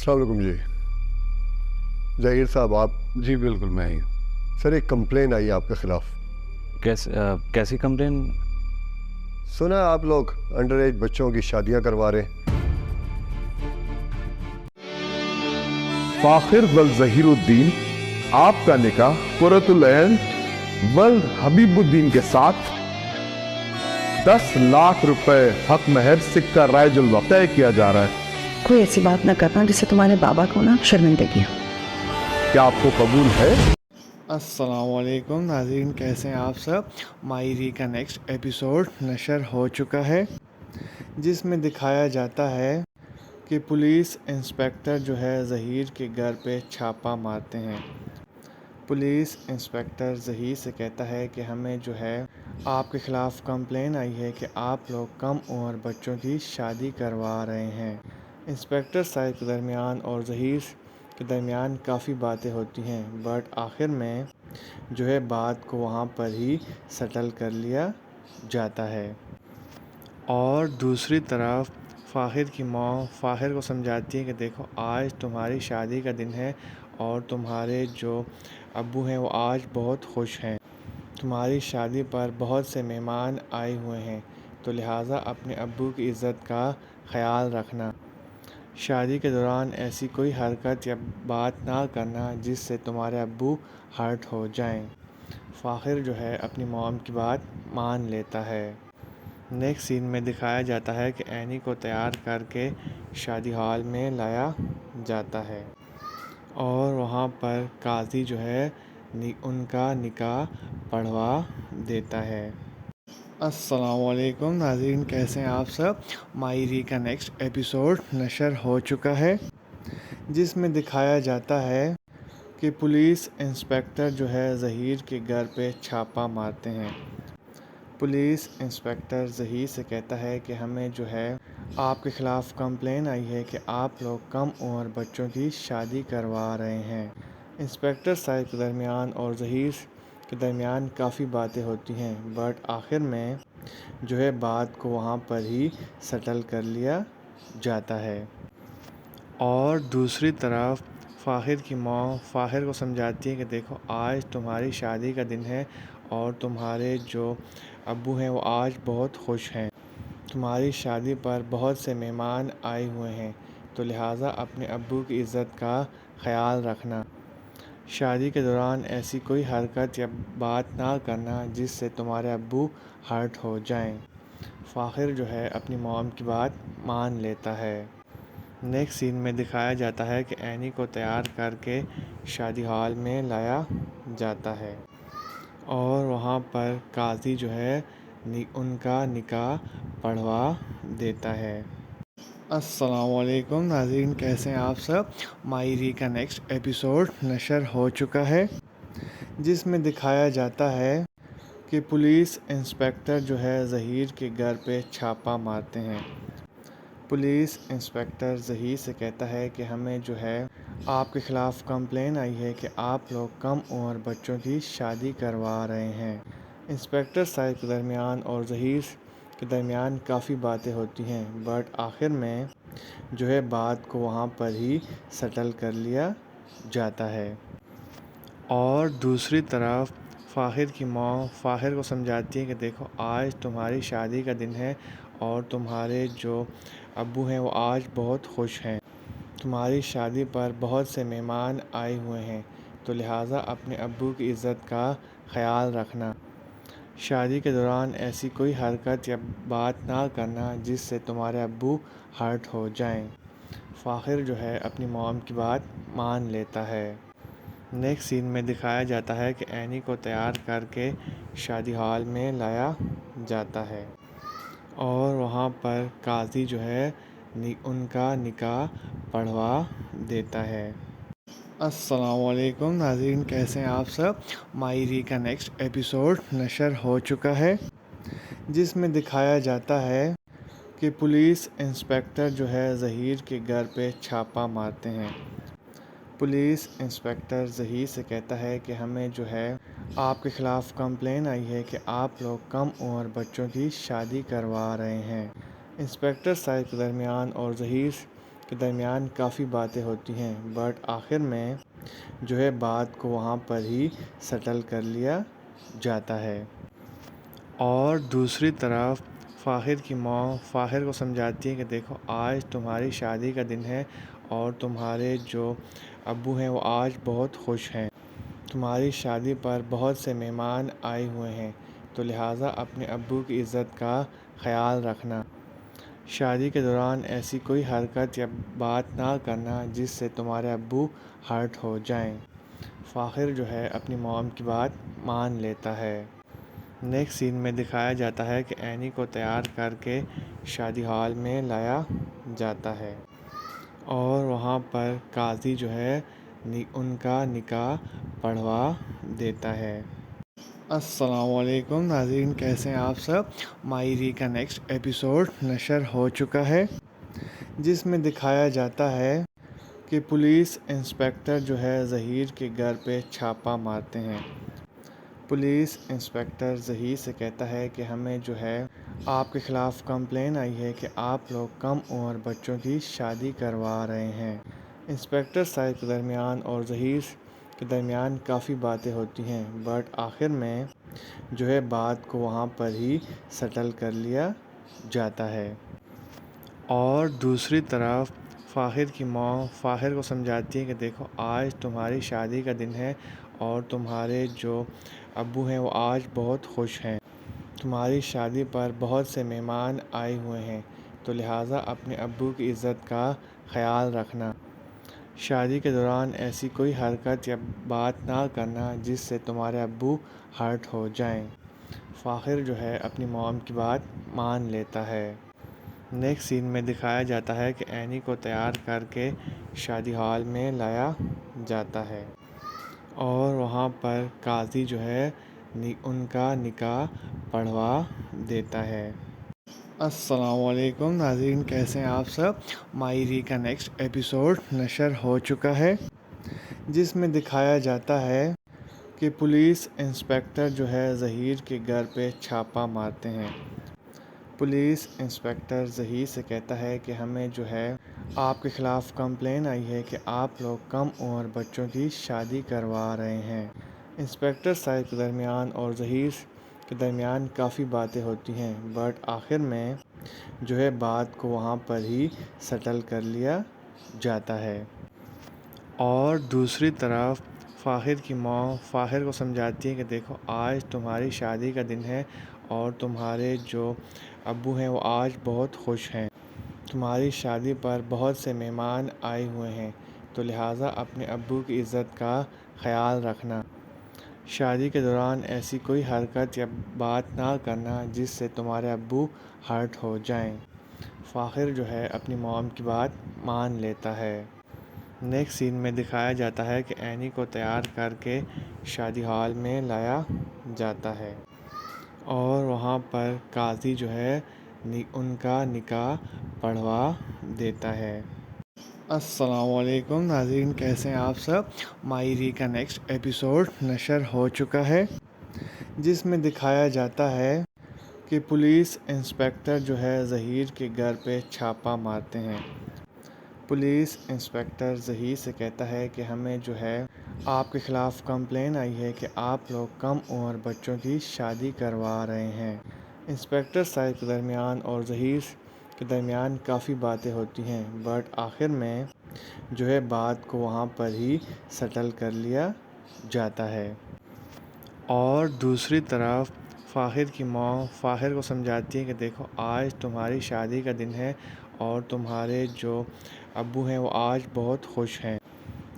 السلام علیکم جی. ظہیر صاحب آپ. جی بالکل میں ہی. سر ایک کمپلین آئی ہے آپ کے خلاف. کیسی کمپلین؟ سنا ہے آپ لوگ انڈر ایج بچوں کی شادیاں کروا رہے ہیں. فاخر والظہیر الدین آپ کا نکاح قرۃ العین ولد حبیب الدین کے ساتھ 10 لاکھ روپے حق مہر سکہ رائج الوقت طے کیا جا رہا ہے. کوئی ایسی بات نہ کرنا جس سے تمہارے بابا کو نا شرمندگی ہو. کیا آپ کو قبول ہے؟ السلام علیکم ناظرین، کیسے ہیں آپ سب؟ ماہری کا نیکسٹ ایپیسوڈ نشر ہو چکا ہے جس میں دکھایا جاتا ہے کہ پولیس انسپکٹر جو ہے ظہیر کے گھر پہ چھاپہ مارتے ہیں. پولیس انسپکٹر ظہیر سے کہتا ہے کہ ہمیں جو ہے آپ کے خلاف کمپلین آئی ہے کہ آپ لوگ کم عمر بچوں کی شادی کروا رہے ہیں. انسپکٹر صاحب کے درمیان اور ظہیر کے درمیان کافی باتیں ہوتی ہیں، بٹ آخر میں جو ہے بات کو وہاں پر ہی سیٹل کر لیا جاتا ہے. اور دوسری طرف فاخر کی ماں فاخر کو سمجھاتی ہے کہ دیکھو آج تمہاری شادی کا دن ہے اور تمہارے جو ابو ہیں وہ آج بہت خوش ہیں. تمہاری شادی پر بہت سے مہمان آئے ہوئے ہیں، تو لہٰذا اپنے ابو کی عزت کا خیال رکھنا. شادی کے دوران ایسی کوئی حرکت یا بات نہ کرنا جس سے تمہارے ابو ہرٹ ہو جائیں. فاخر جو ہے اپنی موم کی بات مان لیتا ہے. نیکسٹ سین میں دکھایا جاتا ہے کہ اینی کو تیار کر کے شادی ہال میں لایا جاتا ہے اور وہاں پر قاضی جو ہے ان کا نکاح پڑھوا دیتا ہے. السلام علیکم ناظرین، کیسے ہیں آپ سب؟ ماہری کا نیکسٹ ایپیسوڈ نشر ہو چکا ہے جس میں دکھایا جاتا ہے کہ پولیس انسپکٹر جو ہے ظہیر کے گھر پہ چھاپہ مارتے ہیں. پولیس انسپکٹر ظہیر سے کہتا ہے کہ ہمیں جو ہے آپ کے خلاف کمپلین آئی ہے کہ آپ لوگ کم عمر بچوں کی شادی کروا رہے ہیں. انسپکٹر صاحب کے درمیان اور ظہیر کے درمیان کافی باتیں ہوتی ہیں، بٹ آخر میں جو ہے بات کو وہاں پر ہی سیٹل کر لیا جاتا ہے. اور دوسری طرف فاخر کی ماں فاخر کو سمجھاتی ہے کہ دیکھو آج تمہاری شادی کا دن ہے اور تمہارے جو ابو ہیں وہ آج بہت خوش ہیں. تمہاری شادی پر بہت سے مہمان آئے ہوئے ہیں، تو لہٰذا اپنے ابو کی عزت کا خیال رکھنا. شادی کے دوران ایسی کوئی حرکت یا بات نہ کرنا جس سے تمہارے ابو ہرٹ ہو جائیں. فاخر جو ہے اپنی موم کی بات مان لیتا ہے. نیکسٹ سین میں دکھایا جاتا ہے کہ اینی کو تیار کر کے شادی ہال میں لایا جاتا ہے اور وہاں پر قاضی جو ہے ان کا نکاح پڑھوا دیتا ہے. السلام علیکم ناظرین، کیسے ہیں آپ سب؟ ماہری کا نیکسٹ ایپیسوڈ نشر ہو چکا ہے جس میں دکھایا جاتا ہے کہ پولیس انسپکٹر جو ہے ظہیر کے گھر پہ چھاپہ مارتے ہیں. پولیس انسپکٹر ظہیر سے کہتا ہے کہ ہمیں جو ہے آپ کے خلاف کمپلین آئی ہے کہ آپ لوگ کم عمر بچوں کی شادی کروا رہے ہیں. انسپکٹر صاحب کے درمیان اور ظہیر کے درمیان کافی باتیں ہوتی ہیں، بٹ آخر میں جو ہے بات کو وہاں پر ہی سیٹل کر لیا جاتا ہے. اور دوسری طرف فاخر کی ماں فاخر کو سمجھاتی ہے کہ دیکھو آج تمہاری شادی کا دن ہے اور تمہارے جو ابو ہیں وہ آج بہت خوش ہیں. تمہاری شادی پر بہت سے مہمان آئے ہوئے ہیں، تو لہٰذا اپنے ابو کی عزت کا خیال رکھنا. شادی کے دوران ایسی کوئی حرکت یا بات نہ کرنا جس سے تمہارے ابو ہرٹ ہو جائیں. فاخر جو ہے اپنی موم کی بات مان لیتا ہے. نیکسٹ سین میں دکھایا جاتا ہے کہ اینی کو تیار کر کے شادی ہال میں لایا جاتا ہے اور وہاں پر قاضی جو ہے ان کا نکاح پڑھوا دیتا ہے. السلام علیکم ناظرین، کیسے ہیں آپ سب؟ ماہری کا نیکسٹ ایپیسوڈ نشر ہو چکا ہے جس میں دکھایا جاتا ہے کہ پولیس انسپکٹر جو ہے ظہیر کے گھر پہ چھاپہ مارتے ہیں. پولیس انسپکٹر ظہیر سے کہتا ہے کہ ہمیں جو ہے آپ کے خلاف کمپلین آئی ہے کہ آپ لوگ کم عمر بچوں کی شادی کروا رہے ہیں. انسپکٹر صاحب کے درمیان اور ظہیر کے درمیان کافی باتیں ہوتی ہیں، بٹ آخر میں جو ہے بات کو وہاں پر ہی سیٹل کر لیا جاتا ہے۔ اور دوسری طرف فاخر کی ماں فاخر کو سمجھاتی ہے کہ دیکھو آج تمہاری شادی کا دن ہے اور تمہارے جو ابو ہیں وہ آج بہت خوش ہیں، تمہاری شادی پر بہت سے مہمان آئے ہوئے ہیں، تو لہٰذا اپنے ابو کی عزت کا خیال رکھنا، شادی کے دوران ایسی کوئی حرکت یا بات نہ کرنا جس سے تمہارے ابو ہرٹ ہو جائیں۔ فاخر جو ہے اپنی موم کی بات مان لیتا ہے۔ نیکسٹ سین میں دکھایا جاتا ہے کہ اینی کو تیار کر کے شادی ہال میں لایا جاتا ہے اور وہاں پر قاضی جو ہے ان کا نکاح پڑھوا دیتا ہے۔ السلام علیکم ناظرین، کیسے ہیں آپ سب؟ ماہری کا نیکسٹ ایپیسوڈ نشر ہو چکا ہے، جس میں دکھایا جاتا ہے کہ پولیس انسپکٹر جو ہے ظہیر کے گھر پہ چھاپہ مارتے ہیں۔ پولیس انسپکٹر ظہیر سے کہتا ہے کہ ہمیں جو ہے آپ کے خلاف کمپلین آئی ہے کہ آپ لوگ کم عمر بچوں کی شادی کروا رہے ہیں۔ انسپکٹر صاحب کے درمیان اور ظہیر کے درمیان کافی باتیں ہوتی ہیں، بٹ آخر میں جو ہے بات کو وہاں پر ہی سیٹل کر لیا جاتا ہے۔ اور دوسری طرف فاخر کی ماں فاخر کو سمجھاتی ہے کہ دیکھو آج تمہاری شادی کا دن ہے اور تمہارے جو ابو ہیں وہ آج بہت خوش ہیں، تمہاری شادی پر بہت سے مہمان آئے ہوئے ہیں، تو لہٰذا اپنے ابو کی عزت کا خیال رکھنا، شادی کے دوران ایسی کوئی حرکت یا بات نہ کرنا جس سے تمہارے ابو ہرٹ ہو جائیں۔ فاخر جو ہے اپنی موم کی بات مان لیتا ہے۔ نیکسٹ سین میں دکھایا جاتا ہے کہ اینی کو تیار کر کے شادی ہال میں لایا جاتا ہے اور وہاں پر قاضی جو ہے ان کا نکاح پڑھوا دیتا ہے۔ السلام علیکم ناظرین، کیسے ہیں آپ سب؟ ماہری کا نیکسٹ ایپیسوڈ نشر ہو چکا ہے، جس میں دکھایا جاتا ہے کہ پولیس انسپکٹر جو ہے ظہیر کے گھر پہ چھاپہ مارتے ہیں۔ پولیس انسپکٹر ظہیر سے کہتا ہے کہ ہمیں جو ہے آپ کے خلاف کمپلین آئی ہے کہ آپ لوگ کم عمر بچوں کی شادی کروا رہے ہیں۔ انسپکٹر صاحب کے درمیان اور ظہیر کے درمیان کافی باتیں ہوتی ہیں، بٹ آخر میں جو ہے بات کو وہاں پر ہی سیٹل کر لیا جاتا ہے۔ اور دوسری طرف فاخر کی ماں فاخر کو سمجھاتی ہے کہ دیکھو آج تمہاری شادی کا دن ہے اور تمہارے جو ابو ہیں وہ آج بہت خوش ہیں، تمہاری شادی پر بہت سے مہمان آئے ہوئے ہیں، تو لہٰذا اپنے ابو کی عزت کا خیال رکھنا، شادی کے دوران ایسی کوئی حرکت یا بات نہ کرنا جس سے تمہارے ابو ہرٹ ہو جائیں۔ فاخر جو ہے اپنی موم کی بات مان لیتا ہے۔ نیکسٹ سین میں دکھایا جاتا ہے کہ اینی کو تیار کر کے شادی ہال میں لایا جاتا ہے اور وہاں پر قاضی جو ہے ان کا نکاح پڑھوا دیتا ہے۔ السلام علیکم ناظرین، کیسے ہیں آپ سب؟ ماہری کا نیکسٹ ایپیسوڈ نشر ہو چکا ہے، جس میں دکھایا جاتا ہے کہ پولیس انسپکٹر جو ہے ظہیر کے گھر پہ چھاپہ مارتے ہیں۔ پولیس انسپکٹر ظہیر سے کہتا ہے کہ ہمیں جو ہے آپ کے خلاف کمپلین آئی ہے کہ آپ لوگ کم عمر بچوں کی شادی کروا رہے ہیں۔ انسپکٹر صاحب کے درمیان اور ظہیر کے درمیان کافی باتیں ہوتی ہیں، بٹ آخر میں جو ہے بات کو وہاں پر ہی سیٹل کر لیا جاتا ہے۔ اور دوسری طرف فاخر کی ماں فاخر کو سمجھاتی ہے کہ دیکھو آج تمہاری شادی کا دن ہے اور تمہارے جو ابو ہیں وہ آج بہت خوش ہیں،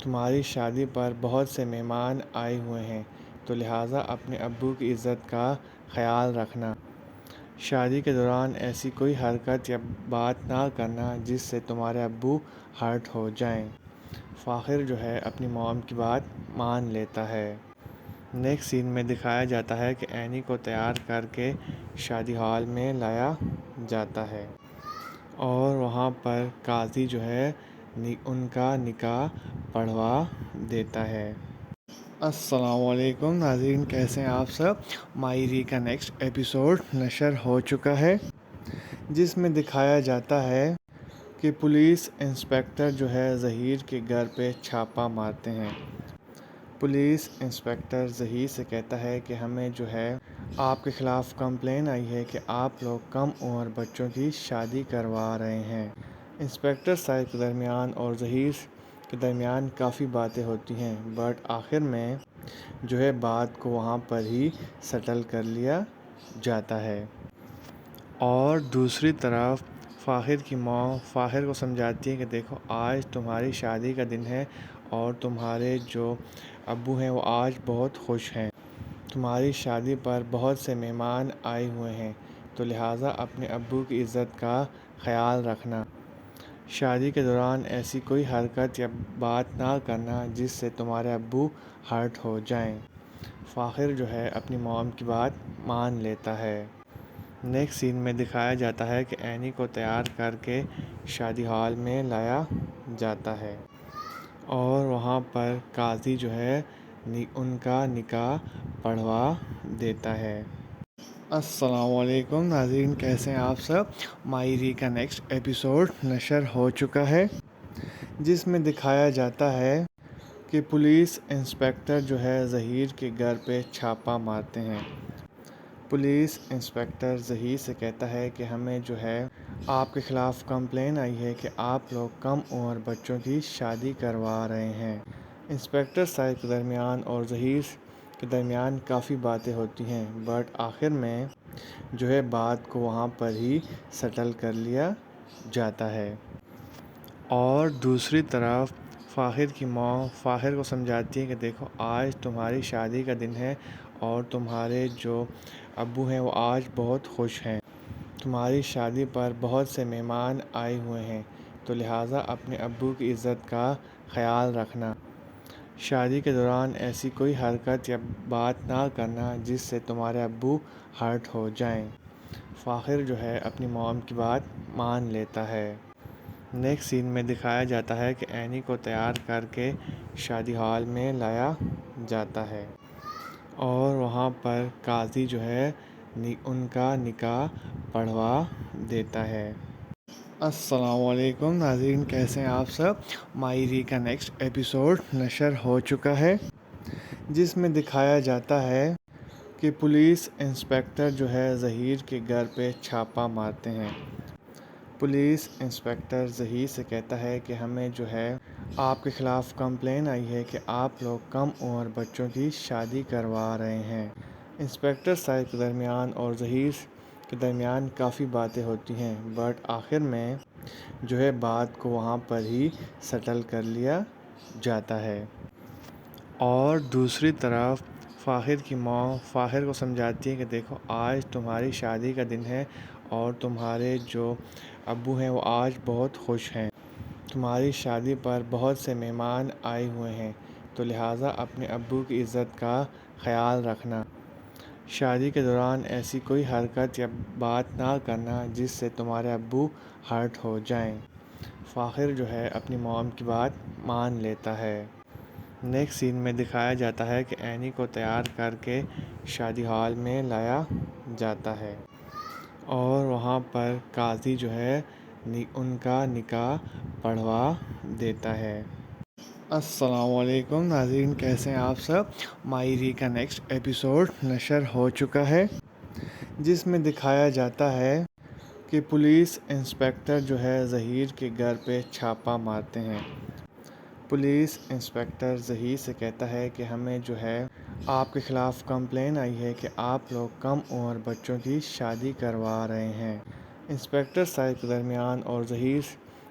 تمہاری شادی پر بہت سے مہمان آئے ہوئے ہیں، تو لہٰذا اپنے ابو کی عزت کا خیال رکھنا، شادی کے دوران ایسی کوئی حرکت یا بات نہ کرنا جس سے تمہارے ابو ہرٹ ہو جائیں۔ فاخر جو ہے اپنی موم کی بات مان لیتا ہے۔ نیکسٹ سین میں دکھایا جاتا ہے کہ اینی کو تیار کر کے شادی ہال میں لایا جاتا ہے اور وہاں پر قاضی جو ہے ان کا نکاح پڑھوا دیتا ہے۔ السلام علیکم ناظرین، کیسے ہیں آپ سب؟ ماہری کا نیکسٹ ایپیسوڈ نشر ہو چکا ہے، جس میں دکھایا جاتا ہے کہ کہ پولیس انسپکٹر جو ہے ظہیر کے گھر پہ چھاپہ مارتے ہیں۔ پولیس انسپکٹر ظہیر سے کہتا ہے کہ ہمیں جو ہے آپ کے خلاف کمپلین آئی ہے کہ آپ لوگ کم عمر بچوں کی شادی کروا رہے ہیں۔ انسپکٹر صاحب کے درمیان اور ظہیر کے درمیان کافی باتیں ہوتی ہیں، بٹ آخر میں جو ہے بات کو وہاں پر ہی سیٹل کر لیا جاتا ہے۔ اور دوسری طرف فاخر کی ماں فاخر کو سمجھاتی ہے کہ دیکھو آج تمہاری شادی کا دن ہے اور تمہارے جو ابو ہیں وہ آج بہت خوش ہیں، تمہاری شادی پر بہت سے مہمان آئے ہوئے ہیں، تو لہٰذا اپنے ابو کی عزت کا خیال رکھنا، شادی کے دوران ایسی کوئی حرکت یا بات نہ کرنا جس سے تمہارے ابو ہرٹ ہو جائیں۔ فاخر جو ہے اپنی موم کی بات مان لیتا ہے۔ نیکسٹ سین میں دکھایا جاتا ہے کہ اینی کو تیار کر کے شادی ہال میں لایا جاتا ہے اور وہاں پر قاضی جو ہے ان کا نکاح پڑھوا دیتا ہے۔ السلام علیکم ناظرین، کیسے ہیں آپ سب؟ ماہری کا نیکسٹ ایپیسوڈ نشر ہو چکا ہے، جس میں دکھایا جاتا ہے کہ پولیس انسپکٹر جو ہے ظہیر کے گھر پہ چھاپہ مارتے ہیں۔ پولیس انسپکٹر ظہیر سے کہتا ہے کہ ہمیں جو ہے آپ کے خلاف کمپلین آئی ہے کہ آپ لوگ کم عمر بچوں کی شادی کروا رہے ہیں۔ انسپکٹر صاحب کے درمیان اور ظہیر کے درمیان کافی باتیں ہوتی ہیں، بٹ آخر میں جو ہے بات کو وہاں پر ہی سیٹل کر لیا جاتا ہے۔ اور دوسری طرف فاخر کی ماں فاخر کو سمجھاتی ہے کہ دیکھو آج تمہاری شادی کا دن ہے اور تمہارے جو ابو ہیں وہ آج بہت خوش ہیں، تمہاری شادی پر بہت سے مہمان آئے ہوئے ہیں، تو لہٰذا اپنے ابو کی عزت کا خیال رکھنا، شادی کے دوران ایسی کوئی حرکت یا بات نہ کرنا جس سے تمہارے ابو ہرٹ ہو جائیں۔ فاخر جو ہے اپنی موم کی بات مان لیتا ہے۔ نیکسٹ سین میں دکھایا جاتا ہے کہ اینی کو تیار کر کے شادی ہال میں لایا جاتا ہے اور وہاں پر قاضی جو ہے ان کا نکاح پڑھوا دیتا ہے۔ السلام علیکم ناظرین، کیسے ہیں آپ سب؟ ماہری کا نیکسٹ ایپیسوڈ نشر ہو چکا ہے، جس میں دکھایا جاتا ہے کہ پولیس انسپکٹر جو ہے ظہیر کے گھر پہ چھاپہ مارتے ہیں۔ پولیس انسپکٹر ظہیر سے کہتا ہے کہ ہمیں جو ہے آپ کے خلاف کمپلین آئی ہے کہ آپ لوگ کم عمر بچوں کی شادی کروا رہے ہیں۔ انسپکٹر صاحب کے درمیان اور ظہیر کے درمیان کافی باتیں ہوتی ہیں، بٹ آخر میں جو ہے بات کو وہاں پر ہی سیٹل کر لیا جاتا ہے۔ اور دوسری طرف فاخر کی ماں فاخر کو سمجھاتی ہے کہ دیکھو آج تمہاری شادی کا دن ہے اور تمہارے جو ابو ہیں وہ آج بہت خوش ہیں، تمہاری شادی پر بہت سے مہمان آئے ہوئے ہیں، تو لہٰذا اپنے ابو کی عزت کا خیال رکھنا، شادی کے دوران ایسی کوئی حرکت یا بات نہ کرنا جس سے تمہارے ابو ہرٹ ہو جائیں۔ فاخر جو ہے اپنی موم کی بات مان لیتا ہے۔ نیکسٹ سین میں دکھایا جاتا ہے کہ اینی کو تیار کر کے شادی ہال میں لایا جاتا ہے اور وہاں پر قاضی جو ہے ان کا نکاح پڑھوا دیتا ہے۔ السلام علیکم ناظرین، کیسے ہیں آپ سب؟ ماہری کا نیکسٹ ایپیسوڈ نشر ہو چکا ہے، جس میں دکھایا جاتا ہے کہ اینی کو تیار کر کے شادی ہال میں لایا اور وہاں پر قاضی جو ہے ان کا نکاح پڑھوا دیتا ہے۔ السلام علیکم ناظرین، کیسے ہیں آپ سب؟ ماہری کا نیکسٹ ایپیسوڈ نشر ہو چکا ہے، جس میں دکھایا جاتا ہے کہ پولیس انسپکٹر جو ہے ظہیر کے گھر پہ چھاپہ مارتے ہیں۔ پولیس انسپکٹر ظہیر سے کہتا ہے کہ ہمیں جو ہے آپ کے خلاف کمپلین آئی ہے کہ آپ لوگ کم عمر بچوں کی شادی کروا رہے ہیں۔ انسپکٹر صاحب کے درمیان اور ظہیر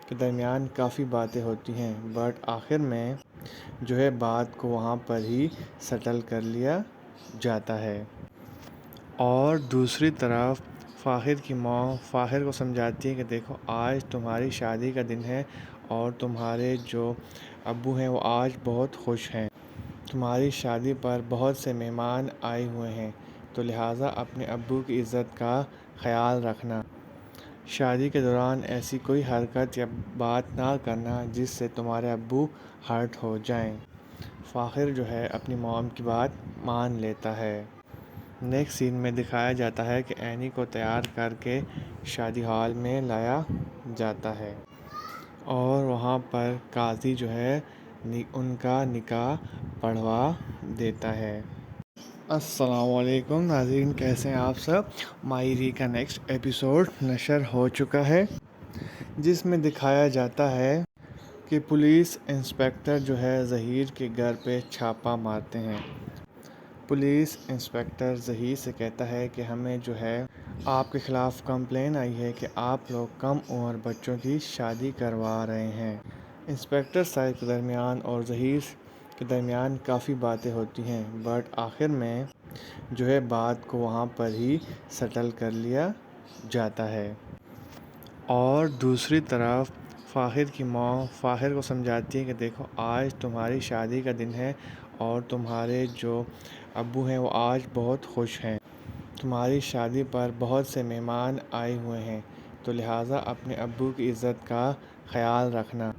کے درمیان کافی باتیں ہوتی ہیں، بٹ آخر میں جو ہے بات کو وہاں پر ہی سیٹل کر لیا جاتا ہے۔ اور دوسری طرف فاخر کی ماں فاخر کو سمجھاتی ہے کہ دیکھو آج تمہاری شادی کا دن ہے اور تمہارے جو ابو ہیں وہ آج بہت خوش ہیں، تمہاری شادی پر بہت سے مہمان آئے ہوئے ہیں، تو لہٰذا اپنے ابو کی عزت کا خیال رکھنا، شادی کے دوران ایسی کوئی حرکت یا بات نہ کرنا جس سے تمہارے ابو ہرٹ ہو جائیں۔ فاخر جو ہے اپنی موم کی بات مان لیتا ہے۔ نیکسٹ سین میں دکھایا جاتا ہے کہ اینی کو تیار کر کے شادی ہال میں لایا جاتا ہے اور وہاں پر قاضی جو ہے ان کا نکاح پڑھوا دیتا ہے۔ السلام علیکم ناظرین، کیسے ہیں آپ سب؟ ماہری کا نیکسٹ ایپیسوڈ نشر ہو چکا ہے، جس میں دکھایا جاتا ہے کہ پولیس انسپکٹر جو ہے ظہیر کے گھر پہ چھاپہ مارتے ہیں۔ پولیس انسپکٹر ظہیر سے کہتا ہے کہ ہمیں جو ہے آپ کے خلاف کمپلین آئی ہے کہ آپ لوگ کم عمر بچوں کی شادی کروا رہے ہیں۔ انسپکٹر صاحب کے درمیان اور ظہیر کے درمیان کافی باتیں ہوتی ہیں، بٹ آخر میں جو ہے بات کو وہاں پر ہی سیٹل کر لیا جاتا ہے۔ اور دوسری طرف فاخر کی ماں فاخر کو سمجھاتی ہے کہ دیکھو آج تمہاری شادی کا دن ہے اور تمہارے جو ابو ہیں وہ آج بہت خوش ہیں، تمہاری شادی پر بہت سے مہمان آئے ہوئے ہیں، تو لہٰذا اپنے ابو کی عزت کا خیال رکھنا،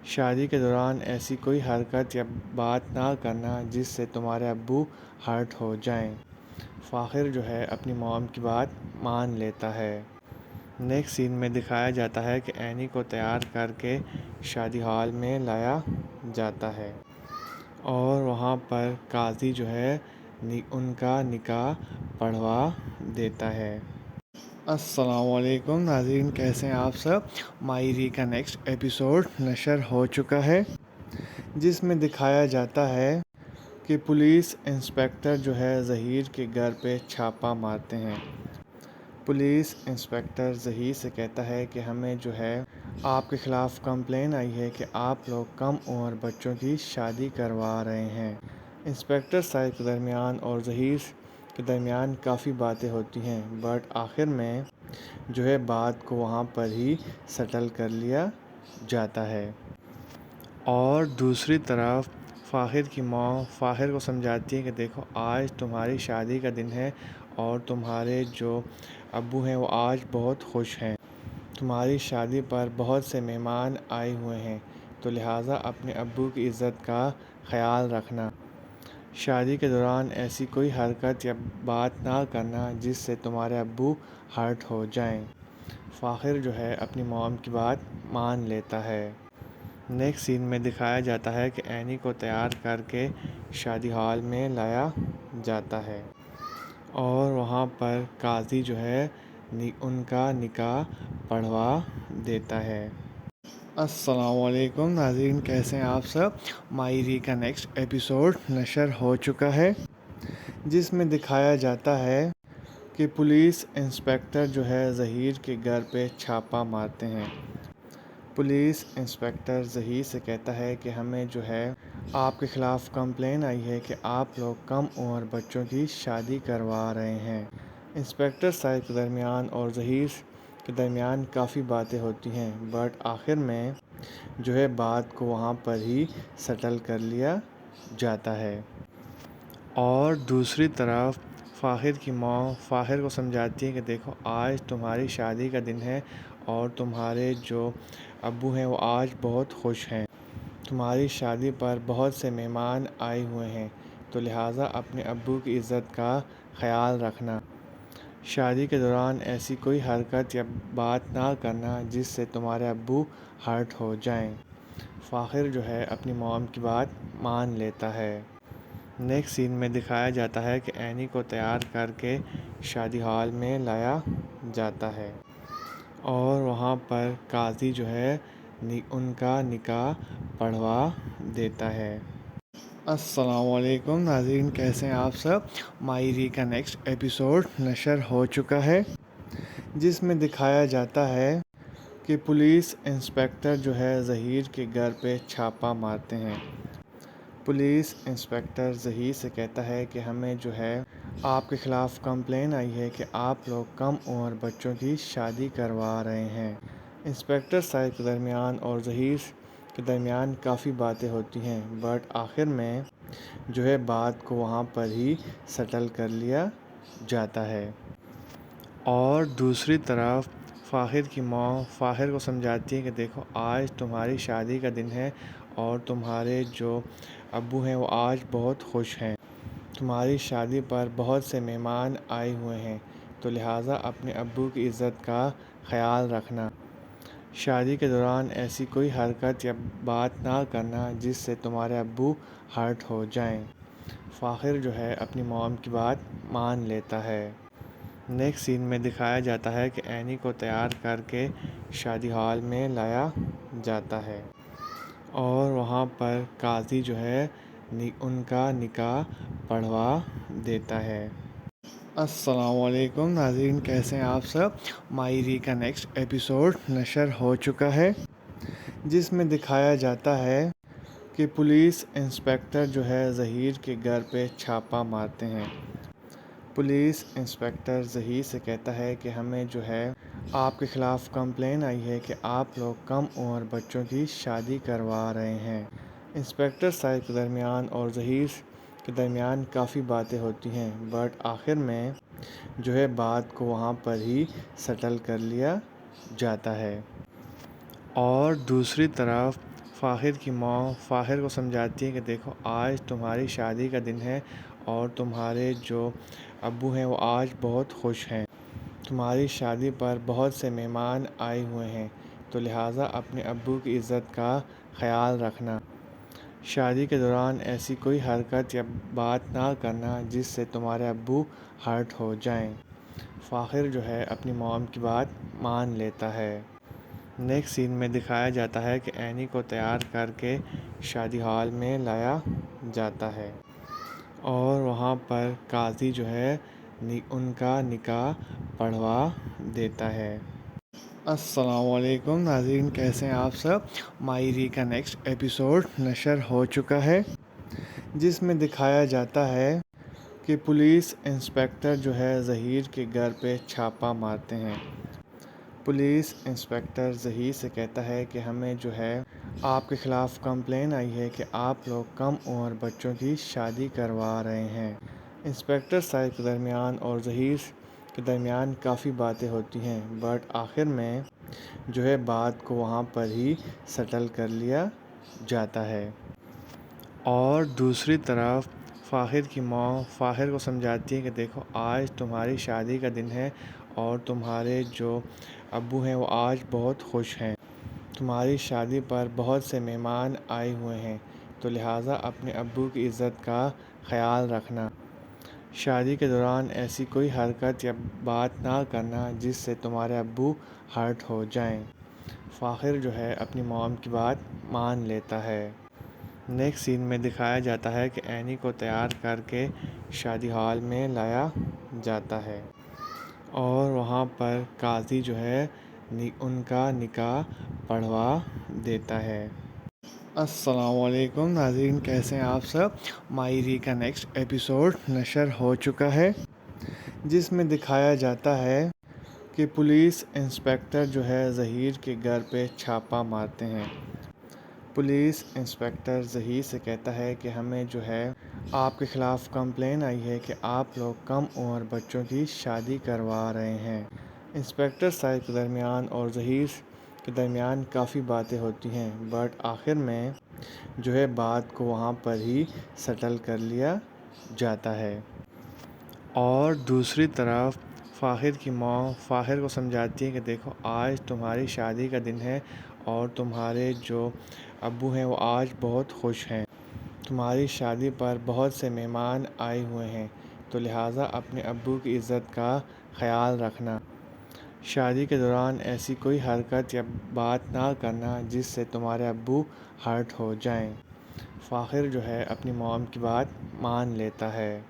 شادی کے دوران ایسی کوئی حرکت یا بات نہ کرنا جس سے تمہارے ابو ہرٹ ہو جائیں۔ فاخر جو ہے اپنی موم کی بات مان لیتا ہے۔ نیکسٹ سین میں دکھایا جاتا ہے کہ اینی کو تیار کر کے شادی ہال میں لایا جاتا ہے اور وہاں پر قاضی جو ہے ان کا نکاح پڑھوا دیتا ہے۔ السلام علیکم ناظرین، کیسے ہیں آپ سب؟ ماہری کا نیکسٹ ایپیسوڈ نشر ہو چکا ہے، جس میں دکھایا جاتا ہے کہ پولیس انسپکٹر جو ہے ظہیر کے گھر پہ چھاپہ مارتے ہیں۔ پولیس انسپکٹر ظہیر سے کہتا ہے کہ ہمیں جو ہے آپ کے خلاف کمپلین آئی ہے کہ آپ لوگ کم عمر بچوں کی شادی کروا رہے ہیں۔ انسپکٹر صاحب کے درمیان اور ظہیر کے درمیان کافی باتیں ہوتی ہیں، بٹ آخر میں جو ہے بات کو وہاں پر ہی سیٹل کر لیا جاتا ہے۔ اور دوسری طرف فاخر کی ماں فاخر کو سمجھاتی ہے کہ دیکھو آج تمہاری شادی کا دن ہے اور تمہارے جو ابو ہیں وہ آج بہت خوش ہیں، تمہاری شادی پر بہت سے مہمان آئے ہوئے ہیں، تو لہٰذا اپنے ابو کی عزت کا خیال رکھنا، شادی کے دوران ایسی کوئی حرکت یا بات نہ کرنا جس سے تمہارے ابو ہرٹ ہو جائیں۔ فاخر جو ہے اپنی موم کی بات مان لیتا ہے۔ نیکسٹ سین میں دکھایا جاتا ہے کہ اینی کو تیار کر کے شادی ہال میں لایا جاتا ہے اور وہاں پر قاضی جو ہے ان کا نکاح پڑھوا دیتا ہے۔ السلام علیکم ناظرین، کیسے ہیں آپ سب؟ ماہری کا نیکسٹ ایپیسوڈ نشر ہو چکا ہے، جس میں دکھایا جاتا ہے کہ پولیس انسپکٹر جو ہے ظہیر کے گھر پہ چھاپہ مارتے ہیں۔ پولیس انسپکٹر ظہیر سے کہتا ہے کہ ہمیں جو ہے آپ کے خلاف کمپلین آئی ہے کہ آپ لوگ کم عمر بچوں کی شادی کروا رہے ہیں۔ انسپکٹر صاحب کے درمیان اور ظہیر کے درمیان کافی باتیں ہوتی ہیں، بٹ آخر میں جو ہے بات کو وہاں پر ہی سیٹل کر لیا جاتا ہے۔ اور دوسری طرف فاخر کی ماں فاخر کو سمجھاتی ہے کہ دیکھو آج تمہاری شادی کا دن ہے اور تمہارے جو ابو ہیں وہ آج بہت خوش ہیں، تمہاری شادی پر بہت سے مہمان آئے ہوئے ہیں، تو لہٰذا اپنے ابو کی عزت کا خیال رکھنا، شادی کے دوران ایسی کوئی حرکت یا بات نہ کرنا جس سے تمہارے ابو ہرٹ ہو جائیں۔ فاخر جو ہے اپنی موم کی بات مان لیتا ہے۔ نیکسٹ سین میں دکھایا جاتا ہے کہ اینی کو تیار کر کے شادی ہال میں لایا جاتا ہے اور وہاں پر قاضی جو ہے ان کا نکاح پڑھوا دیتا ہے۔ السلام علیکم ناظرین، کیسے ہیں آپ سب؟ ماہری کا نیکسٹ ایپیسوڈ نشر ہو چکا ہے، جس میں دکھایا جاتا ہے کہ پولیس انسپکٹر جو ہے ظہیر کے گھر پہ چھاپہ مارتے ہیں۔ پولیس انسپکٹر ظہیر سے کہتا ہے کہ ہمیں جو ہے آپ کے خلاف کمپلین آئی ہے کہ آپ لوگ کم عمر بچوں کی شادی کروا رہے ہیں۔ انسپکٹر صاحب کے درمیان اور ظہیر کے درمیان کافی باتیں ہوتی ہیں، بٹ آخر میں جو ہے بات کو وہاں پر ہی سیٹل کر لیا جاتا ہے۔ اور دوسری طرف فاخر کی ماں فاخر کو سمجھاتی ہے کہ دیکھو آج تمہاری شادی کا دن ہے اور تمہارے جو ابو ہیں وہ آج بہت خوش ہیں، تمہاری شادی پر بہت سے مہمان آئے ہوئے ہیں، تو لہٰذا اپنے ابو کی عزت کا خیال رکھنا، شادی کے دوران ایسی کوئی حرکت یا بات نہ کرنا جس سے تمہارے ابو ہرٹ ہو جائیں۔ فاخر جو ہے اپنی موم کی بات مان لیتا ہے۔ نیکسٹ سین میں دکھایا جاتا ہے کہ اینی کو تیار کر کے شادی ہال میں لایا جاتا ہے اور وہاں پر قاضی جو ہے ان کا نکاح پڑھوا دیتا ہے۔ السلام علیکم ناظرین، کیسے ہیں آپ سب؟ ماہری کا نیکسٹ ایپیسوڈ نشر ہو چکا ہے جس میں دکھایا جاتا ہے کہ پولیس انسپکٹر جو ہے ظہیر کے گھر پہ چھاپہ مارتے ہیں۔ پولیس انسپکٹر ظہیر سے کہتا ہے کہ ہمیں جو ہے آپ کے خلاف کمپلین آئی ہے کہ آپ لوگ کم عمر بچوں کی شادی کروا رہے ہیں۔ انسپکٹر صاحب کے درمیان اور ظہیر کے درمیان کافی باتیں ہوتی ہیں، بٹ آخر میں جو ہے بات کو وہاں پر ہی سیٹل کر لیا جاتا ہے۔ اور دوسری طرف فاخر کی ماں فاخر کو سمجھاتی ہے کہ دیکھو آج تمہاری شادی کا دن ہے اور تمہارے جو ابو ہیں وہ آج بہت خوش ہیں، تمہاری شادی پر بہت سے مہمان آئے ہوئے ہیں، تو لہٰذا اپنے ابو کی عزت کا خیال رکھنا۔ شادی کے دوران ایسی کوئی حرکت یا بات نہ کرنا جس سے تمہارے ابو ہرٹ ہو جائیں۔ فاخر جو ہے اپنی موم کی بات مان لیتا ہے۔ نیکسٹ سین میں دکھایا جاتا ہے کہ اینی کو تیار کر کے شادی ہال میں لایا جاتا ہے اور وہاں پر قاضی جو ہے ان کا نکاح پڑھوا دیتا ہے۔ السلام علیکم ناظرین، کیسے ہیں آپ سب؟ ماہری کا نیکسٹ ایپیسوڈ نشر ہو چکا ہے جس میں دکھایا جاتا ہے کہ پولیس انسپکٹر جو ہے ظہیر کے گھر پہ چھاپہ مارتے ہیں۔ پولیس انسپکٹر ظہیر سے کہتا ہے کہ ہمیں جو ہے آپ کے خلاف کمپلین آئی ہے کہ آپ لوگ کم عمر بچوں کی شادی کروا رہے ہیں۔ انسپکٹر صاحب کے درمیان اور ظہیر کے درمیان کافی باتیں ہوتی ہیں، بٹ آخر میں جو ہے بات کو وہاں پر ہی سیٹل کر لیا جاتا ہے۔ اور دوسری طرف فاخر کی ماں فاخر کو سمجھاتی ہے کہ دیکھو آج تمہاری شادی کا دن ہے اور تمہارے جو ابو ہیں وہ آج بہت خوش ہیں، تمہاری شادی پر بہت سے مہمان آئے ہوئے ہیں، تو لہٰذا اپنے ابو کی عزت کا خیال رکھنا۔ شادی کے دوران ایسی کوئی حرکت یا بات نہ کرنا جس سے تمہارے ابو ہرٹ ہو جائیں۔ فاخر جو ہے اپنی موم کی بات مان لیتا ہے۔ نیکسٹ سین میں دکھایا جاتا ہے کہ اینی کو تیار کر کے شادی ہال میں لایا جاتا ہے اور وہاں پر قاضی جو ہے ان کا نکاح پڑھوا دیتا ہے۔ السلام علیکم ناظرین، کیسے ہیں آپ سب؟ ماہری کا نیکسٹ ایپیسوڈ نشر ہو چکا ہے جس میں دکھایا جاتا ہے کہ پولیس انسپکٹر جو ہے ظہیر کے گھر پہ چھاپہ مارتے ہیں۔ پولیس انسپکٹر ظہیر سے کہتا ہے کہ ہمیں جو ہے آپ کے خلاف کمپلین آئی ہے کہ آپ لوگ کم عمر بچوں کی شادی کروا رہے ہیں۔ انسپکٹر صاحب کے درمیان اور ظہیر کے درمیان کافی باتیں ہوتی ہیں، بٹ آخر میں جو ہے بات کو وہاں پر ہی سیٹل کر لیا جاتا ہے۔ اور دوسری طرف فاخر کی ماں فاخر کو سمجھاتی ہے کہ دیکھو آج تمہاری شادی کا دن ہے اور تمہارے جو ابو ہیں وہ آج بہت خوش ہیں، تمہاری شادی پر بہت سے مہمان آئے ہوئے ہیں، تو لہٰذا اپنے ابو کی عزت کا خیال رکھنا۔ شادی کے دوران ایسی کوئی حرکت یا بات نہ کرنا جس سے تمہارے ابو ہرٹ ہو جائیں۔ فاخر جو ہے اپنی موم کی بات مان لیتا ہے۔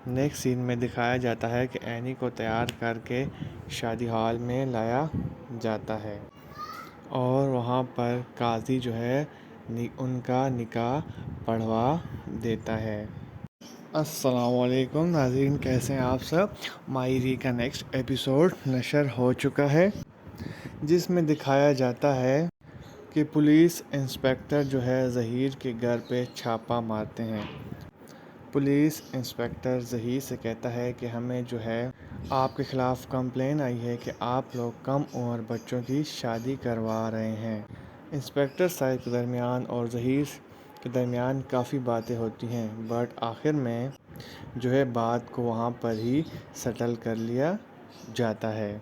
نیکسٹ سین میں دکھایا جاتا ہے کہ اینی کو تیار کر کے شادی ہال میں لایا جاتا ہے اور وہاں پر قاضی جو ہے ان کا نکاح پڑھوا دیتا ہے۔ السلام علیکم ناظرین، کیسے ہیں آپ سب؟ ماہری کا نیکسٹ ایپیسوڈ نشر ہو چکا ہے جس میں دکھایا جاتا ہے کہ پولیس انسپکٹر جو ہے ظہیر کے گھر پہ چھاپہ مارتے ہیں۔ پولیس انسپکٹر ظہیر سے کہتا ہے کہ ہمیں جو ہے آپ کے خلاف کمپلین آئی ہے کہ آپ لوگ کم عمر بچوں کی شادی کروا رہے ہیں۔ انسپکٹر صاحب کے درمیان اور ظہیر کے درمیان کافی باتیں ہوتی ہیں، بٹ آخر میں جو ہے بات کو وہاں پر ہی سیٹل کر لیا جاتا ہے۔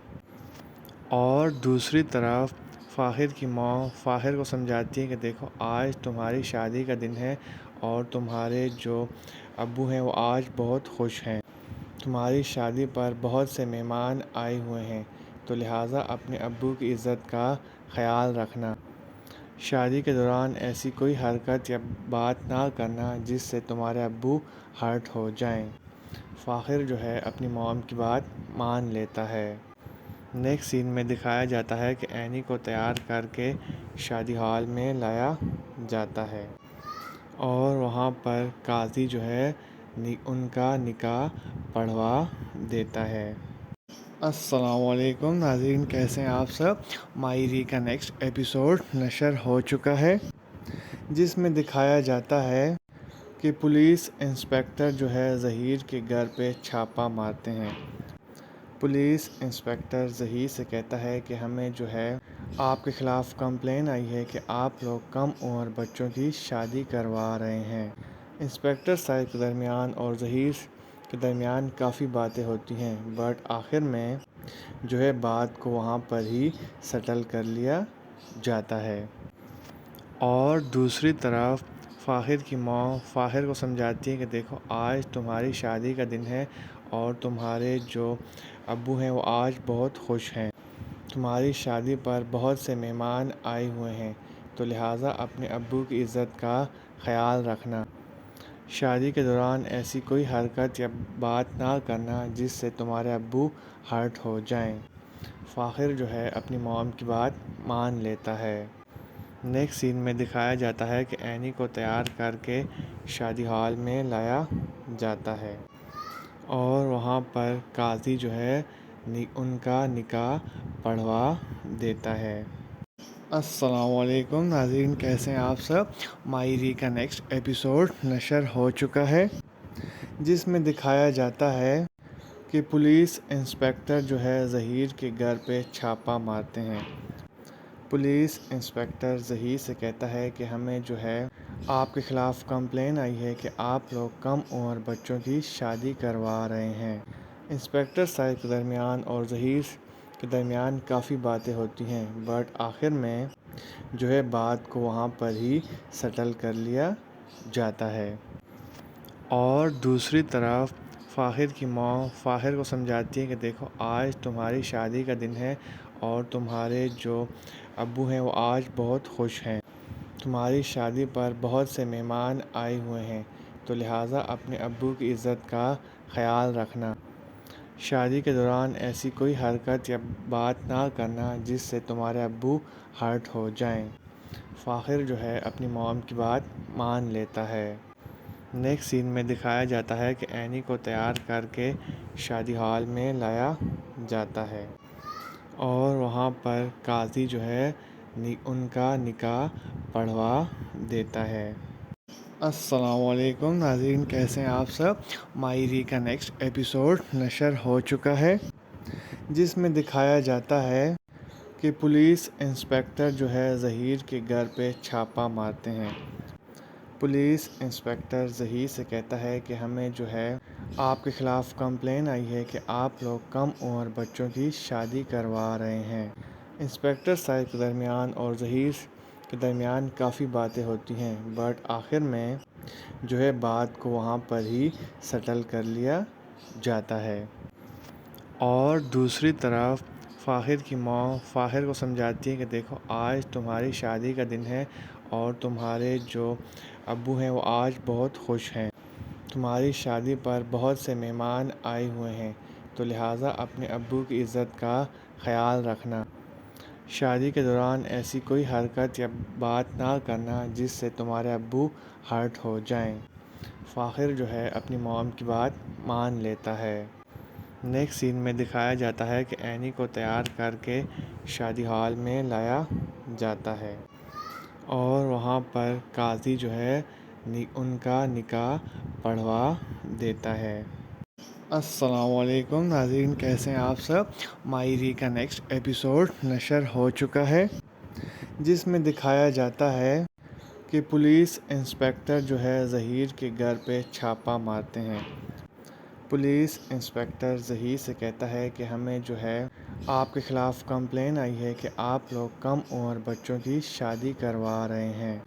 اور دوسری طرف فاخر کی ماں فاخر کو سمجھاتی ہے کہ دیکھو آج تمہاری شادی کا دن ہے اور تمہارے جو ابو ہیں وہ آج بہت خوش ہیں، تمہاری شادی پر بہت سے مہمان آئے ہوئے ہیں، تو لہٰذا اپنے ابو کی عزت کا خیال رکھنا، شادی کے دوران ایسی کوئی حرکت یا بات نہ کرنا جس سے تمہارے ابو ہرٹ ہو جائیں۔ فاخر جو ہے اپنی موم کی بات مان لیتا ہے۔ نیکسٹ سین میں دکھایا جاتا ہے کہ اینی کو تیار کر کے شادی ہال میں لایا جاتا ہے اور وہاں پر قاضی جو ہے ان کا نکاح پڑھوا دیتا ہے۔ السلام علیکم ناظرین، کیسے ہیں آپ سب؟ ماہری کا نیکسٹ ایپیسوڈ نشر ہو چکا ہے جس میں دکھایا جاتا ہے کہ پولیس انسپکٹر جو ہے ظہیر کے گھر پہ چھاپہ مارتے ہیں۔ پولیس انسپکٹر ظہیر سے کہتا ہے کہ ہمیں جو ہے آپ کے خلاف کمپلین آئی ہے کہ آپ لوگ کم عمر بچوں کی شادی کروا رہے ہیں۔ انسپکٹر صاحب کے درمیان اور ظہیر کے درمیان کافی باتیں ہوتی ہیں، بٹ آخر میں جو ہے بات کو وہاں پر ہی سیٹل کر لیا جاتا ہے۔ اور دوسری طرف فاخر کی ماں فاخر کو سمجھاتی ہے کہ دیکھو آج تمہاری شادی کا دن ہے اور تمہارے جو ابو ہیں وہ آج بہت خوش ہیں، تمہاری شادی پر بہت سے مہمان آئے ہوئے ہیں، تو لہٰذا اپنے ابو کی عزت کا خیال رکھنا، شادی کے دوران ایسی کوئی حرکت یا بات نہ کرنا جس سے تمہارے ابو ہرٹ ہو جائیں۔ فاخر جو ہے اپنی موم کی بات مان لیتا ہے۔ نیکسٹ سین میں دکھایا جاتا ہے کہ اینی کو تیار کر کے شادی ہال میں لایا جاتا ہے اور وہاں پر قاضی جو ہے ان کا نکاح پڑھوا دیتا ہے۔ السلام علیکم ناظرین، کیسے ہیں آپ سب؟ ماہری کا نیکسٹ ایپیسوڈ نشر ہو چکا ہے جس میں دکھایا جاتا ہے کہ پولیس انسپکٹر جو ہے ظہیر کے گھر پہ چھاپہ مارتے ہیں۔ پولیس انسپکٹر ظہیر سے کہتا ہے کہ ہمیں جو ہے آپ کے خلاف کمپلین آئی ہے کہ آپ لوگ کم عمر بچوں کی شادی کروا رہے ہیں۔ انسپکٹر صاحب کے درمیان اور ظہیر کے درمیان کافی باتیں ہوتی ہیں، بٹ آخر میں جو ہے بات کو وہاں پر ہی سیٹل کر لیا جاتا ہے۔ اور دوسری طرف فاخر کی ماں فاخر کو سمجھاتی ہے کہ دیکھو آج تمہاری شادی کا دن ہے اور تمہارے جو ابو ہیں وہ آج بہت خوش ہیں، تمہاری شادی پر بہت سے مہمان آئے ہوئے ہیں، تو لہٰذا اپنے ابو کی عزت کا خیال رکھنا، شادی کے دوران ایسی کوئی حرکت یا بات نہ کرنا جس سے تمہارے ابو ہرٹ ہو جائیں۔ فاخر جو ہے اپنی موم کی بات مان لیتا ہے۔ نیکسٹ سین میں دکھایا جاتا ہے کہ اینی کو تیار کر کے شادی ہال میں لایا جاتا ہے اور وہاں پر قاضی جو ہے ان کا نکاح پڑھوا دیتا ہے۔ السلام علیکم ناظرین، کیسے ہیں آپ سب؟ ماہری کا نیکسٹ ایپیسوڈ نشر ہو چکا ہے جس میں دکھایا جاتا ہے کہ پولیس انسپکٹر جو ہے ظہیر کے گھر پہ چھاپہ مارتے ہیں۔ پولیس انسپکٹر ظہیر سے کہتا ہے کہ ہمیں جو ہے آپ کے خلاف کمپلین آئی ہے کہ آپ لوگ کم عمر بچوں کی شادی کروا رہے ہیں۔ انسپکٹر صاحب کے درمیان اور ظہیر کے درمیان کافی باتیں ہوتی ہیں، بٹ آخر میں جو ہے بات کو وہاں پر ہی سیٹل کر لیا جاتا ہے۔ اور دوسری طرف فاخر کی ماں فاخر کو سمجھاتی ہے کہ دیکھو آج تمہاری شادی کا دن ہے اور تمہارے جو ابو ہیں وہ آج بہت خوش ہیں، تمہاری شادی پر بہت سے مہمان آئے ہوئے ہیں، تو لہٰذا اپنے ابو کی عزت کا خیال رکھنا، شادی کے دوران ایسی کوئی حرکت یا بات نہ کرنا جس سے تمہارے ابو ہرٹ ہو جائیں۔ فاخر جو ہے اپنی موم کی بات مان لیتا ہے۔ نیکسٹ سین میں دکھایا جاتا ہے کہ اینی کو تیار کر کے شادی ہال میں لایا جاتا ہے اور وہاں پر قاضی جو ہے ان کا نکاح پڑھوا دیتا ہے۔ السلام علیکم ناظرین، کیسے ہیں آپ سب؟ ماہری کا نیکسٹ ایپیسوڈ نشر ہو چکا ہے جس میں دکھایا جاتا ہے کہ پولیس انسپکٹر جو ہے ظہیر کے گھر پہ چھاپہ مارتے ہیں۔ پولیس انسپکٹر ظہیر سے کہتا ہے کہ ہمیں جو ہے آپ کے خلاف کمپلین آئی ہے کہ آپ لوگ کم عمر بچوں کی شادی کروا رہے ہیں۔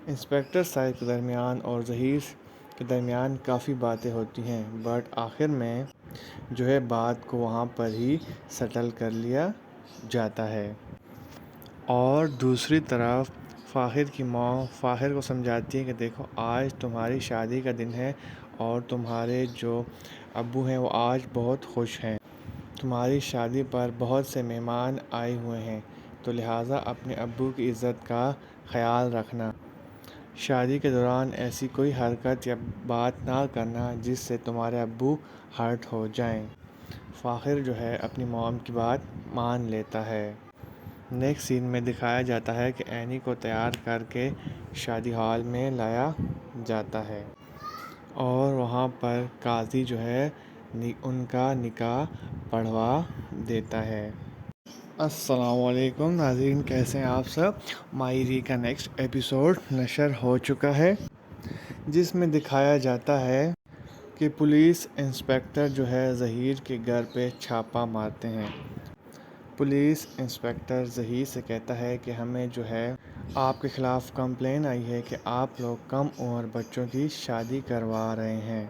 انسپکٹر صاحب کے درمیان اور ظہیر کے درمیان کافی باتیں ہوتی ہیں، بٹ آخر میں جو ہے بات کو وہاں پر ہی سیٹل کر لیا جاتا ہے۔ اور دوسری طرف فاخر کی ماں فاخر کو سمجھاتی ہے کہ دیکھو آج تمہاری شادی کا دن ہے اور تمہارے جو ابو ہیں وہ آج بہت خوش ہیں، تمہاری شادی پر بہت سے مہمان آئے ہوئے ہیں، تو لہٰذا اپنے ابو کی عزت کا خیال رکھنا، شادی کے دوران ایسی کوئی حرکت یا بات نہ کرنا جس سے تمہارے ابو ہرٹ ہو جائیں۔ فاخر جو ہے اپنی موم کی بات مان لیتا ہے۔ نیکسٹ سین میں دکھایا جاتا ہے کہ اینی کو تیار کر کے شادی ہال میں لایا جاتا ہے اور وہاں پر قاضی جو ہے ان کا نکاح پڑھوا دیتا ہے۔ السلام علیکم ناظرین، کیسے ہیں آپ سب؟ ماہری کا نیکسٹ ایپیسوڈ نشر ہو چکا ہے، جس میں دکھایا جاتا ہے کہ پولیس انسپکٹر جو ہے ظہیر کے گھر پہ چھاپہ مارتے ہیں۔ پولیس انسپکٹر ظہیر سے کہتا ہے کہ ہمیں جو ہے آپ کے خلاف کمپلین آئی ہے کہ آپ لوگ کم عمر بچوں کی شادی کروا رہے ہیں۔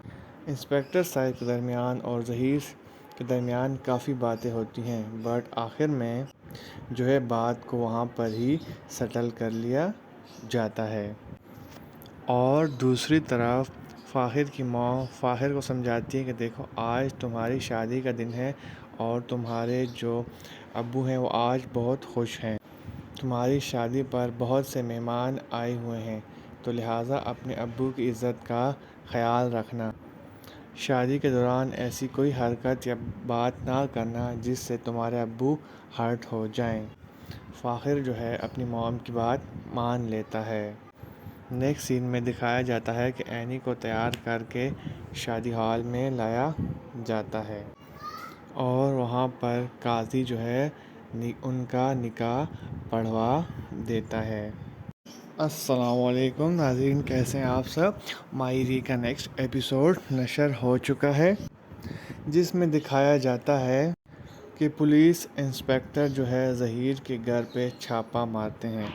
انسپکٹر صاحب کے درمیان اور ظہیر کے درمیان کافی باتیں ہوتی ہیں، بٹ آخر میں جو ہے بات کو وہاں پر ہی سیٹل کر لیا جاتا ہے۔ اور دوسری طرف فاخر کی ماں فاخر کو سمجھاتی ہے کہ دیکھو آج تمہاری شادی کا دن ہے اور تمہارے جو ابو ہیں وہ آج بہت خوش ہیں، تمہاری شادی پر بہت سے مہمان آئے ہوئے ہیں، تو لہٰذا اپنے ابو کی عزت کا خیال رکھنا، شادی کے دوران ایسی کوئی حرکت یا بات نہ کرنا جس سے تمہارے ابو ہرٹ ہو جائیں۔ فاخر جو ہے اپنی موم کی بات مان لیتا ہے۔ نیکسٹ سین میں دکھایا جاتا ہے کہ اینی کو تیار کر کے شادی ہال میں لایا جاتا ہے اور وہاں پر قاضی جو ہے ان کا نکاح پڑھوا دیتا ہے۔ السلام علیکم ناظرین، کیسے ہیں آپ سب؟ ماہری کا نیکسٹ ایپیسوڈ نشر ہو چکا ہے، جس میں دکھایا جاتا ہے کہ پولیس انسپکٹر جو ہے ظہیر کے گھر پہ چھاپہ مارتے ہیں۔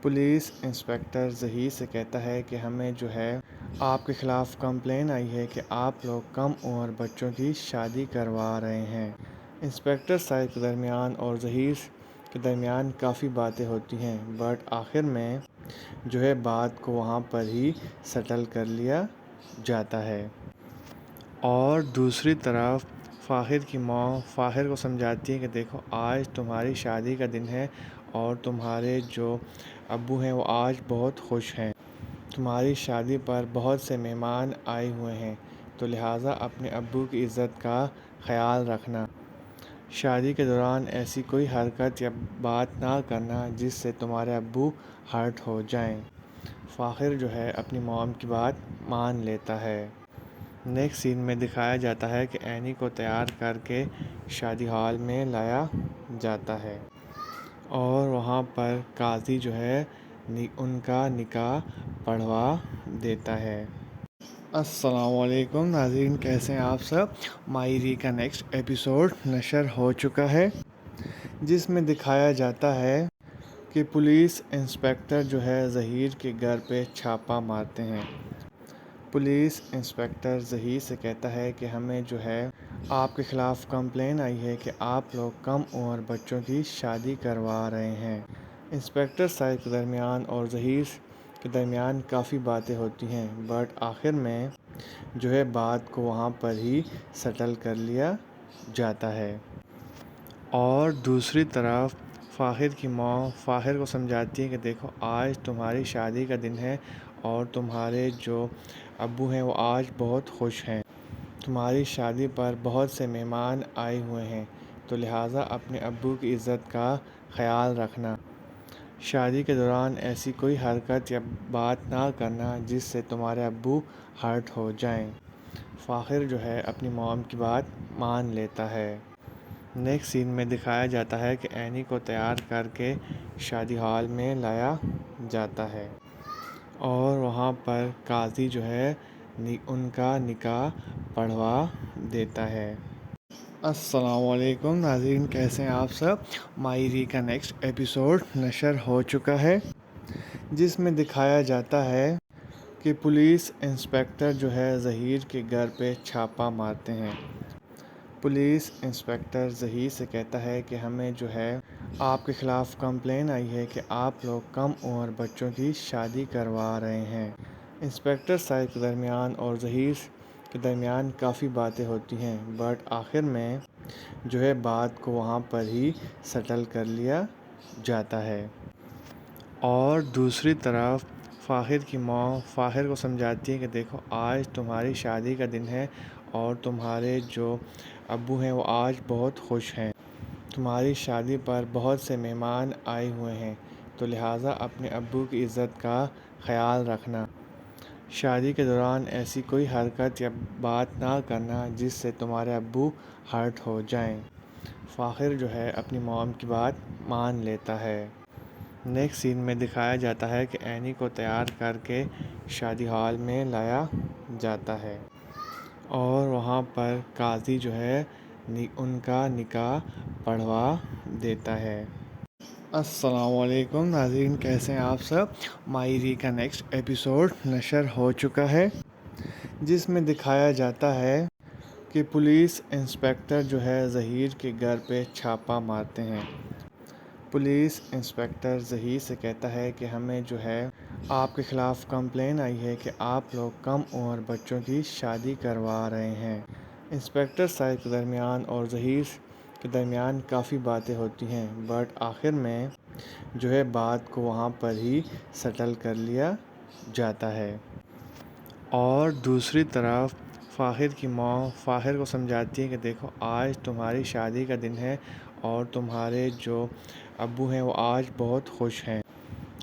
پولیس انسپکٹر ظہیر سے کہتا ہے کہ ہمیں جو ہے آپ کے خلاف کمپلین آئی ہے کہ آپ لوگ کم عمر بچوں کی شادی کروا رہے ہیں۔ انسپکٹر صاحب کے درمیان اور ظہیر کے درمیان کافی باتیں ہوتی ہیں، بٹ آخر میں جو ہے بات کو وہاں پر ہی سیٹل کر لیا جاتا ہے۔ اور دوسری طرف فاخر کی ماں فاخر کو سمجھاتی ہے کہ دیکھو آج تمہاری شادی کا دن ہے اور تمہارے جو ابو ہیں وہ آج بہت خوش ہیں، تمہاری شادی پر بہت سے مہمان آئے ہوئے ہیں، تو لہٰذا اپنے ابو کی عزت کا خیال رکھنا، شادی کے دوران ایسی کوئی حرکت یا بات نہ کرنا جس سے تمہارے ابو ہرٹ ہو جائیں۔ فاخر جو ہے اپنی موم کی بات مان لیتا ہے۔ نیکسٹ سین میں دکھایا جاتا ہے کہ اینی کو تیار کر کے شادی ہال میں لایا جاتا ہے اور وہاں پر قاضی جو ہے ان کا نکاح پڑھوا دیتا ہے۔ السلام علیکم ناظرین، کیسے ہیں آپ سب؟ ماہری کا نیکسٹ ایپیسوڈ نشر ہو چکا ہے، جس میں دکھایا جاتا ہے کہ پولیس انسپکٹر جو ہے ظہیر کے گھر پہ چھاپہ مارتے ہیں۔ پولیس انسپکٹر ظہیر سے کہتا ہے کہ ہمیں جو ہے آپ کے خلاف کمپلین آئی ہے کہ آپ لوگ کم عمر بچوں کی شادی کروا رہے ہیں۔ انسپکٹر صاحب کے درمیان اور ظہیر کے درمیان کافی باتیں ہوتی ہیں، بٹ آخر میں جو ہے بات کو وہاں پر ہی سیٹل کر لیا جاتا ہے۔ اور دوسری طرف فاخر کی ماں فاخر کو سمجھاتی ہے کہ دیکھو آج تمہاری شادی کا دن ہے اور تمہارے جو ابو ہیں وہ آج بہت خوش ہیں، تمہاری شادی پر بہت سے مہمان آئے ہوئے ہیں، تو لہٰذا اپنے ابو کی عزت کا خیال رکھنا، شادی کے دوران ایسی کوئی حرکت یا بات نہ کرنا جس سے تمہارے ابو ہرٹ ہو جائیں۔ فاخر جو ہے اپنی موم کی بات مان لیتا ہے۔ نیکسٹ سین میں دکھایا جاتا ہے کہ اینی کو تیار کر کے شادی ہال میں لایا جاتا ہے اور وہاں پر قاضی جو ہے ان کا نکاح پڑھوا دیتا ہے۔ السلام علیکم ناظرین، کیسے ہیں آپ سب؟ ماہری کا نیکسٹ ایپیسوڈ نشر ہو چکا ہے، جس میں دکھایا جاتا ہے کہ پولیس انسپکٹر جو ہے ظہیر کے گھر پہ چھاپہ مارتے ہیں۔ پولیس انسپکٹر ظہیر سے کہتا ہے کہ ہمیں جو ہے آپ کے خلاف کمپلین آئی ہے کہ آپ لوگ کم عمر بچوں کی شادی کروا رہے ہیں۔ انسپکٹر صاحب کے درمیان اور ظہیر کے درمیان کافی باتیں ہوتی ہیں، بٹ آخر میں جو ہے بات کو وہاں پر ہی سیٹل کر لیا جاتا ہے۔ اور دوسری طرف فاخر کی ماں فاخر کو سمجھاتی ہے کہ دیکھو آج تمہاری شادی کا دن ہے اور تمہارے جو ابو ہیں وہ آج بہت خوش ہیں، تمہاری شادی پر بہت سے مہمان آئے ہوئے ہیں، تو لہٰذا اپنے ابو کی عزت کا خیال رکھنا، شادی کے دوران ایسی کوئی حرکت یا بات نہ کرنا جس سے تمہارے ابو ہرٹ ہو جائیں۔ فاخر جو ہے اپنی موم کی بات مان لیتا ہے۔ نیکسٹ سین میں دکھایا جاتا ہے کہ اینی کو تیار کر کے شادی ہال میں لایا جاتا ہے اور وہاں پر قاضی جو ہے ان کا نکاح پڑھوا دیتا ہے۔ السلام علیکم ناظرین، کیسے ہیں آپ سب؟ ماہری کا نیکسٹ ایپیسوڈ نشر ہو چکا ہے، جس میں دکھایا جاتا ہے کہ پولیس انسپکٹر جو ہے ظہیر کے گھر پہ چھاپہ مارتے ہیں۔ پولیس انسپکٹر ظہیر سے کہتا ہے کہ ہمیں جو ہے آپ کے خلاف کمپلین آئی ہے کہ آپ لوگ کم عمر بچوں کی شادی کروا رہے ہیں۔ انسپکٹر صاحب کے درمیان اور ظہیر کے درمیان کافی باتیں ہوتی ہیں، بٹ آخر میں جو ہے بات کو وہاں پر ہی سیٹل کر لیا جاتا ہے۔ اور دوسری طرف فاخر کی ماں فاخر کو سمجھاتی ہے کہ دیکھو آج تمہاری شادی کا دن ہے اور تمہارے جو ابو ہیں وہ آج بہت خوش ہیں،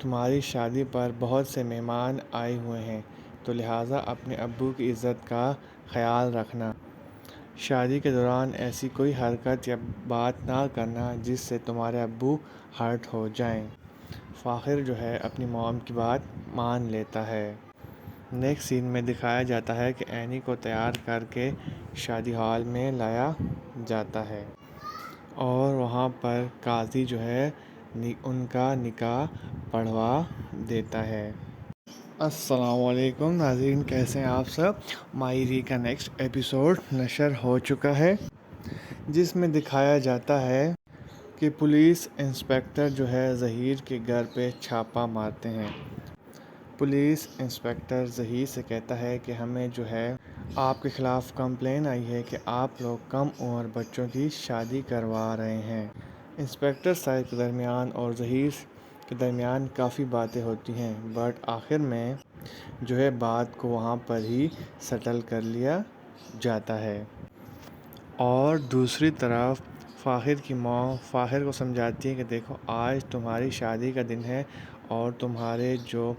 تمہاری شادی پر بہت سے مہمان آئے ہوئے ہیں، تو لہٰذا اپنے ابو کی عزت کا خیال رکھنا، شادی کے دوران ایسی کوئی حرکت یا بات نہ کرنا جس سے تمہارے ابو ہرٹ ہو جائیں۔ فاخر جو ہے اپنی موم کی بات مان لیتا ہے۔ نیکسٹ سین میں دکھایا جاتا ہے کہ اینی کو تیار کر کے شادی ہال میں لایا جاتا ہے اور وہاں پر قاضی جو ہے ان کا نکاح پڑھوا دیتا ہے۔ السلام علیکم ناظرین، کیسے ہیں آپ سب؟ ماہری کا نیکسٹ ایپیسوڈ نشر ہو چکا ہے، جس میں دکھایا جاتا ہے کہ پولیس انسپکٹر جو ہے ظہیر کے گھر پہ چھاپہ مارتے ہیں۔ پولیس انسپکٹر ظہیر سے کہتا ہے کہ ہمیں جو ہے آپ کے خلاف کمپلین آئی ہے کہ آپ لوگ کم عمر بچوں کی شادی کروا رہے ہیں۔ انسپکٹر صاحب کے درمیان اور ظہیر کے درمیان کافی باتیں ہوتی ہیں، بٹ آخر میں جو ہے بات کو وہاں پر ہی سیٹل کر لیا جاتا ہے۔ اور دوسری طرف فاخر کی ماں فاخر کو سمجھاتی ہے کہ دیکھو آج تمہاری شادی کا دن ہے اور تمہارے جو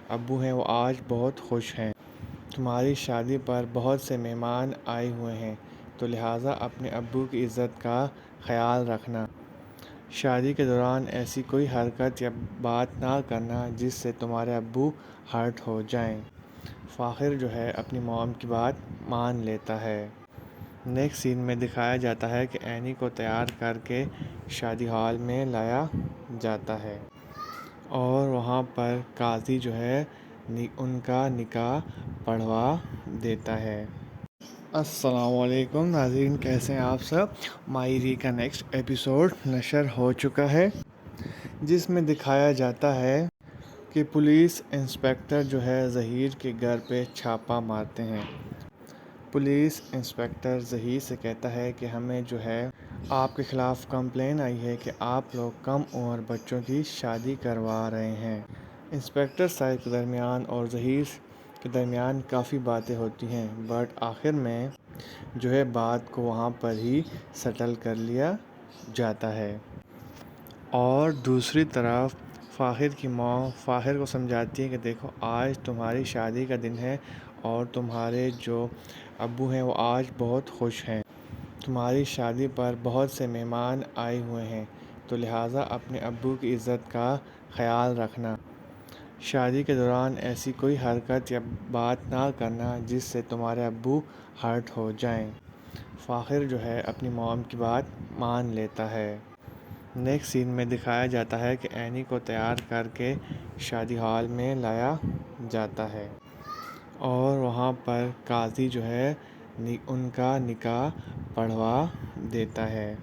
ابو ہیں وہ آج بہت خوش ہیں، تمہاری شادی پر بہت سے مہمان آئے ہوئے ہیں، تو لہٰذا اپنے ابو کی عزت کا خیال رکھنا، شادی کے دوران ایسی کوئی حرکت یا بات نہ کرنا جس سے تمہارے ابو ہرٹ ہو جائیں۔ فاخر جو ہے اپنی موم کی بات مان لیتا ہے۔ نیکسٹ سین میں دکھایا جاتا ہے کہ اینی کو تیار کر کے شادی ہال میں لایا جاتا ہے اور وہاں پر قاضی جو ہے ان کا نکاح پڑھوا دیتا ہے۔ السلام علیکم ناظرین، کیسے ہیں آپ سب؟ ماہری کا نیکسٹ ایپیسوڈ نشر ہو چکا ہے، جس میں دکھایا جاتا ہے کہ پولیس انسپکٹر جو ہے ظہیر کے گھر پہ چھاپہ مارتے ہیں۔ پولیس انسپکٹر ظہیر سے کہتا ہے کہ ہمیں جو ہے آپ کے خلاف کمپلین آئی ہے کہ آپ لوگ کم عمر بچوں کی شادی کروا رہے ہیں۔ انسپکٹر صاحب کے درمیان اور ظہیر کے درمیان کافی باتیں ہوتی ہیں، بٹ آخر میں جو ہے بات کو وہاں پر ہی سیٹل کر لیا جاتا ہے۔ اور دوسری طرف فاخر کی ماں فاخر کو سمجھاتی ہے کہ دیکھو آج تمہاری شادی کا دن ہے اور تمہارے جو ابو ہیں وہ آج بہت خوش ہیں، تمہاری شادی پر بہت سے مہمان آئے ہوئے ہیں، تو لہٰذا اپنے ابو کی عزت کا خیال رکھنا، شادی کے دوران ایسی کوئی حرکت یا بات نہ کرنا جس سے تمہارے ابو ہرٹ ہو جائیں۔ فاخر جو ہے اپنی موم کی بات مان لیتا ہے۔ نیکسٹ سین میں دکھایا جاتا ہے کہ اینی کو تیار کر کے شادی ہال میں لایا جاتا ہے اور وہاں پر قاضی جو ہے ان کا نکاح پڑھوا دیتا ہے۔